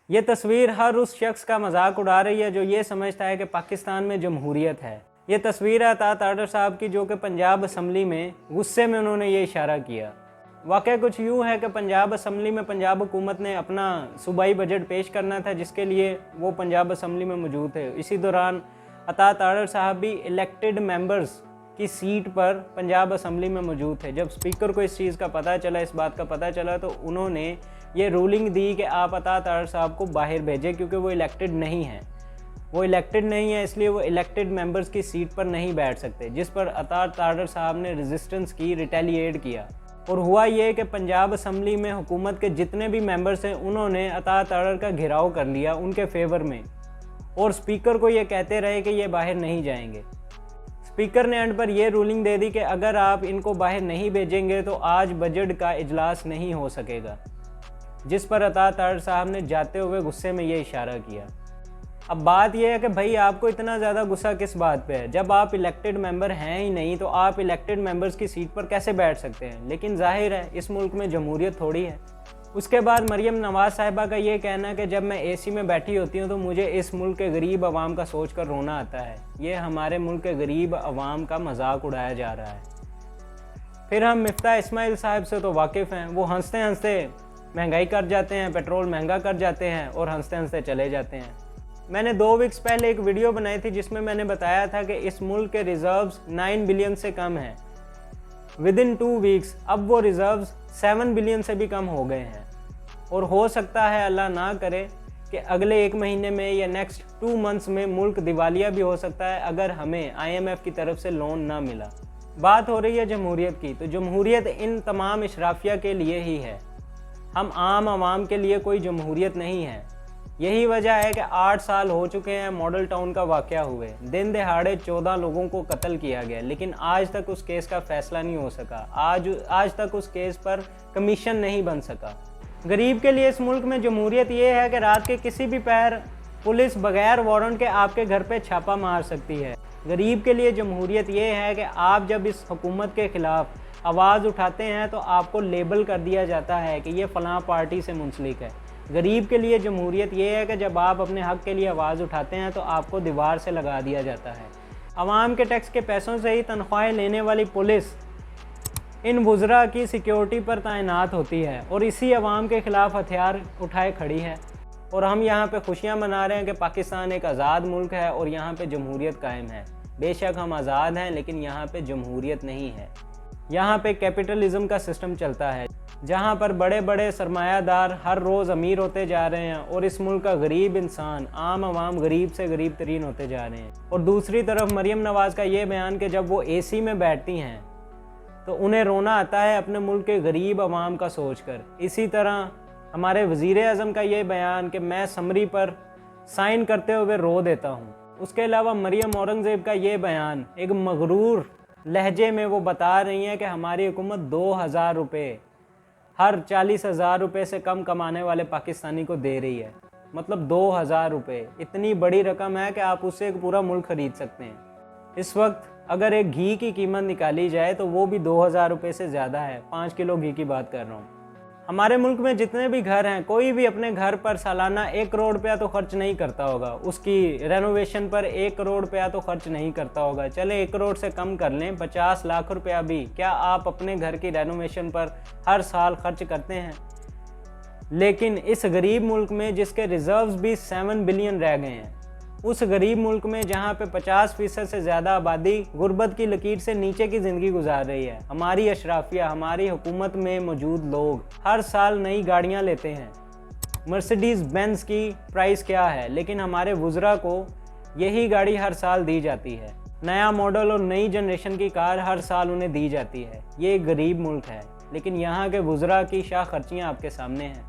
ये तस्वीर हर उस शख्स का मजाक उड़ा रही है जो ये समझता है कि पाकिस्तान में जमहूरियत है। ये तस्वीर है अता ताडर साहब की, जो कि पंजाब असम्बली में गुस्से में उन्होंने ये इशारा किया। वाक़या कुछ यूँ है कि पंजाब असम्बली में पंजाब हुकूमत ने अपना सूबाई बजट पेश करना था, जिसके लिए वो पंजाब असम्बली में मौजूद थे। इसी दौरान अता ताडर साहब भी इलेक्टेड मेंबर्स की सीट पर पंजाब असम्बली में मौजूद थे। जब स्पीकर को इस चीज़ का पता चला, इस बात का पता चला, तो उन्होंने ये रूलिंग दी कि आप अता ताडर साहब को बाहर भेजें, क्योंकि वो इलेक्टेड नहीं है। वो इलेक्टेड नहीं है, इसलिए वो इलेक्टेड मेंबर्स की सीट पर नहीं बैठ सकते, जिस पर अता ताडर साहब ने रेजिस्टेंस की, रिटेलिएट किया। और हुआ ये कि पंजाब असम्बली में हुकूमत के जितने भी मेंबर्स हैं उन्होंने अता ताडर का घेराव कर लिया उनके फेवर में, और स्पीकर को ये कहते रहे कि ये बाहर नहीं जाएंगे। स्पीकर ने एंड पर यह रूलिंग दे दी कि अगर आप इनको बाहर नहीं भेजेंगे तो आज बजट का इजलास नहीं हो सकेगा, जिस पर अता ताडर साहब ने जाते हुए गुस्से में ये इशारा किया। अब बात यह है कि भाई आपको इतना ज़्यादा गुस्सा किस बात पे है? जब आप इलेक्टेड मेंबर हैं ही नहीं तो आप इलेक्टेड मेंबर्स की सीट पर कैसे बैठ सकते हैं? लेकिन जाहिर है इस मुल्क में जमहूरियत थोड़ी है। उसके बाद मरियम नवाज़ साहिबा का ये कहना है कि जब मैं एसी में बैठी होती हूँ तो मुझे इस मुल्क के गरीब आवाम का सोच कर रोना आता है। ये हमारे मुल्क के गरीब आवाम का मजाक उड़ाया जा रहा है। फिर हम मिफ्ता इस्माइल साहब से तो वाकिफ़ हैं, वो हंसते हंसते महंगाई कर जाते हैं, पेट्रोल महंगा कर जाते हैं और हंसते हंसते चले जाते हैं। मैंने 2 वीक्स पहले एक वीडियो बनाई थी जिसमें मैंने बताया था कि इस मुल्क के रिजर्व्स 9 बिलियन से कम हैं। विद इन 2 वीक्स अब वो रिजर्व्स 7 बिलियन से भी कम हो गए हैं, और हो सकता है अल्लाह ना करे कि अगले 1 महीने में या नेक्स्ट 2 मंथ्स में मुल्क दिवालिया भी हो सकता है अगर हमें IMF की तरफ से लोन ना मिला। बात हो रही है जमहूरियत की, तो जमहूरियत इन तमाम इशराफिया के लिए ही है। हम आम आवाम के लिए कोई जमहूरियत नहीं है। यही वजह है कि 8 साल हो चुके हैं मॉडल टाउन का वाक़या हुए, दिन दहाड़े 14 लोगों को कत्ल किया गया, लेकिन आज तक उस केस का फैसला नहीं हो सका। आज तक उस केस पर कमीशन नहीं बन सका। गरीब के लिए इस मुल्क में जमहूरियत ये है कि रात के किसी भी पहर पुलिस बगैर वारंट के आपके घर पे छापा मार सकती है। गरीब के लिए जमहूरियत ये है कि आप जब इस हुकूमत के ख़िलाफ़ आवाज़ उठाते हैं तो आपको लेबल कर दिया जाता है कि ये फ़लाँ पार्टी से मुंसलिक है। गरीब के लिए जमहूरियत ये है कि जब आप अपने हक़ के लिए आवाज़ उठाते हैं तो आपको दीवार से लगा दिया जाता है। आवाम के टैक्स के पैसों से ही तनख्वाहें लेने वाली पुलिस इन वुज़रा की सिक्योरिटी पर तैनात होती है और इसी आवाम के ख़िलाफ़ हथियार उठाए खड़ी है। और हम यहाँ पे खुशियाँ मना रहे हैं कि पाकिस्तान एक आज़ाद मुल्क है और यहाँ पे जमहूरियत कायम है। बेशक हम आज़ाद हैं, लेकिन यहाँ पे जमहूरियत नहीं है। यहाँ पे कैपिटलिज़म का सिस्टम चलता है, जहाँ पर बड़े बड़े सरमायादार हर रोज़ अमीर होते जा रहे हैं और इस मुल्क का गरीब इंसान, आम आवाम गरीब से गरीब तरीन होते जा रहे हैं। और दूसरी तरफ मरियम नवाज़ का ये बयान कि जब वो AC में बैठती हैं तो उन्हें रोना आता है अपने मुल्क के गरीब आवाम का सोच कर। इसी तरह हमारे वज़ीर आज़म का ये बयान कि मैं समरी पर साइन करते हुए रो देता हूँ। उसके अलावा मरियम औरंगज़ेब का ये बयान एक मगरूर लहजे में वो बता रही हैं कि हमारी हुकूमत 2000 रुपये हर 40,000 रुपये से कम कमाने वाले पाकिस्तानी को दे रही है। मतलब 2000 रुपये इतनी बड़ी रकम है कि आप उससे एक पूरा मुल्क ख़रीद सकते हैं। इस वक्त अगर एक घी की कीमत निकाली जाए तो वो भी 2000 रुपये से ज़्यादा है। 5 किलो घी की बात कर रहा हूँ। हमारे मुल्क में जितने भी घर हैं, कोई भी अपने घर पर सालाना 1 करोड़ रुपया तो खर्च नहीं करता होगा। उसकी रेनोवेशन पर 1 करोड़ रुपया तो खर्च नहीं करता होगा। चले 1 करोड़ से कम कर लें, 50 लाख रुपया भी क्या आप अपने घर की रेनोवेशन पर हर साल खर्च करते हैं? लेकिन इस गरीब मुल्क में जिसके रिजर्व्स भी 7 बिलियन रह गए हैं, उस गरीब मुल्क में जहाँ पे 50% से ज़्यादा आबादी गुर्बत की लकीर से नीचे की ज़िंदगी गुजार रही है, हमारी अशराफिया, हमारी हुकूमत में मौजूद लोग हर साल नई गाड़ियाँ लेते हैं। मर्सिडीज़ बेंज की प्राइस क्या है, लेकिन हमारे वुज़रा को यही गाड़ी हर साल दी जाती है। नया मॉडल और नई जनरेशन की कार हर साल उन्हें दी जाती है। ये एक गरीब मुल्क है, लेकिन यहाँ के वुज़रा की शाह खर्चियाँ आपके सामने हैं।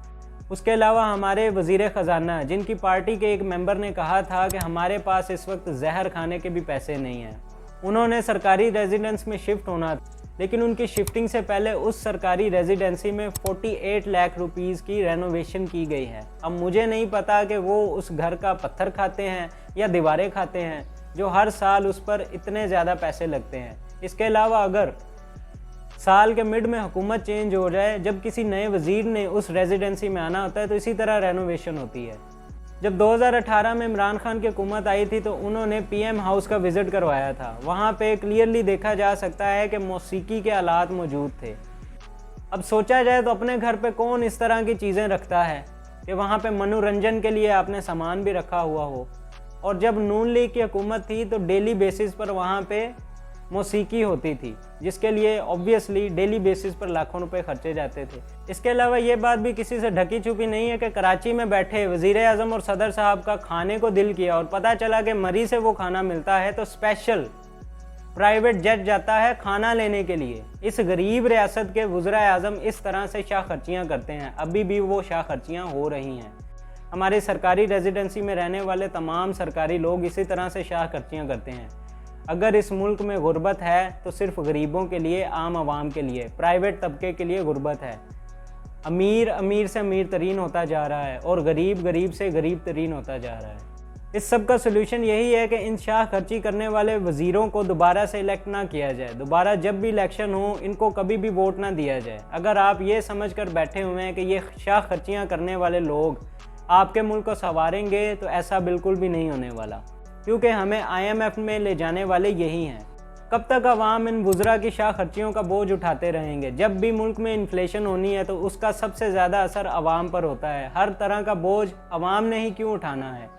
उसके अलावा हमारे वज़ीर ख़जाना, जिनकी पार्टी के एक मेंबर ने कहा था कि हमारे पास इस वक्त जहर खाने के भी पैसे नहीं हैं, उन्होंने सरकारी रेजिडेंस में शिफ्ट होना, लेकिन उनकी शिफ्टिंग से पहले उस सरकारी रेजिडेंसी में 48 लाख रुपीज़ की रेनोवेशन की गई है। अब मुझे नहीं पता कि वो उस घर का पत्थर खाते हैं या दीवारें खाते हैं जो हर साल उस पर इतने ज़्यादा पैसे लगते हैं। इसके अलावा अगर साल के मिड में हुकूमत चेंज हो जाए, जब किसी नए वजीर ने उस रेजिडेंसी में आना होता है तो इसी तरह रेनोवेशन होती है। जब 2018 में इमरान खान की हुकूमत आई थी तो उन्होंने पीएम हाउस का विज़िट करवाया था। वहाँ पे क्लियरली देखा जा सकता है कि मौसीकी के आलात मौजूद थे। अब सोचा जाए तो अपने घर पे कौन इस तरह की चीज़ें रखता है कि वहाँ पे मनोरंजन के लिए आपने सामान भी रखा हुआ हो। और जब नून लीग की हुकूमत थी तो डेली बेसिस पर वहाँ पे मौसीकी होती थी, जिसके लिए ऑब्वियसली डेली बेसिस पर लाखों रुपए खर्चे जाते थे। इसके अलावा ये बात भी किसी से ढकी छुपी नहीं है कि कराची में बैठे वज़ीर आज़म और सदर साहब का खाने को दिल किया और पता चला कि मरी से वो खाना मिलता है तो स्पेशल प्राइवेट जेट जाता है खाना लेने के लिए। इस गरीब रियासत के वज़ीर आज़म इस तरह से शाह खर्चियाँ करते हैं, अभी भी वो शाह खर्चियाँ हो रही हैं। हमारी सरकारी रेजिडेंसी में रहने वाले तमाम सरकारी लोग इसी तरह से शाह खर्चियाँ करते हैं। अगर इस मुल्क में गुर्बत है तो सिर्फ गरीबों के लिए, आम आवाम के लिए, प्राइवेट तबके के लिए गुर्बत है। अमीर अमीर से अमीर तरीन होता जा रहा है और गरीब गरीब से गरीब तरीन होता जा रहा है। इस सब का सलूशन यही है कि इन शाह खर्ची करने वाले वज़ीरों को दोबारा से इलेक्ट ना किया जाए। दोबारा जब भी इलेक्शन हो इनको कभी भी वोट ना दिया जाए। अगर आप ये समझ कर बैठे हुए हैं कि ये शाह खर्चियाँ करने वाले लोग आपके मुल्क को संवारेंगे तो ऐसा बिल्कुल भी नहीं होने वाला, क्योंकि हमें IMF में ले जाने वाले यही हैं। कब तक अवाम इन वुज़रा की शाह खर्चियों का बोझ उठाते रहेंगे? जब भी मुल्क में इन्फ्लेशन होनी है तो उसका सबसे ज़्यादा असर अवाम पर होता है। हर तरह का बोझ अवाम ने ही क्यों उठाना है?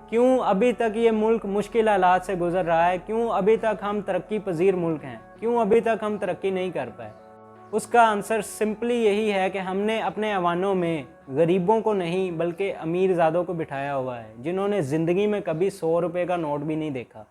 क्यों अभी तक ये मुल्क मुश्किल हालात से गुजर रहा है? क्यों अभी तक हम तरक्की पजीर मुल्क हैं? क्यों अभी तक हम तरक्की नहीं कर पाए? उसका आंसर सिंपली यही है कि हमने अपने अवानों में गरीबों को नहीं बल्कि अमीर ज़ादों को बिठाया हुआ है, जिन्होंने ज़िंदगी में कभी 100 रुपये का नोट भी नहीं देखा।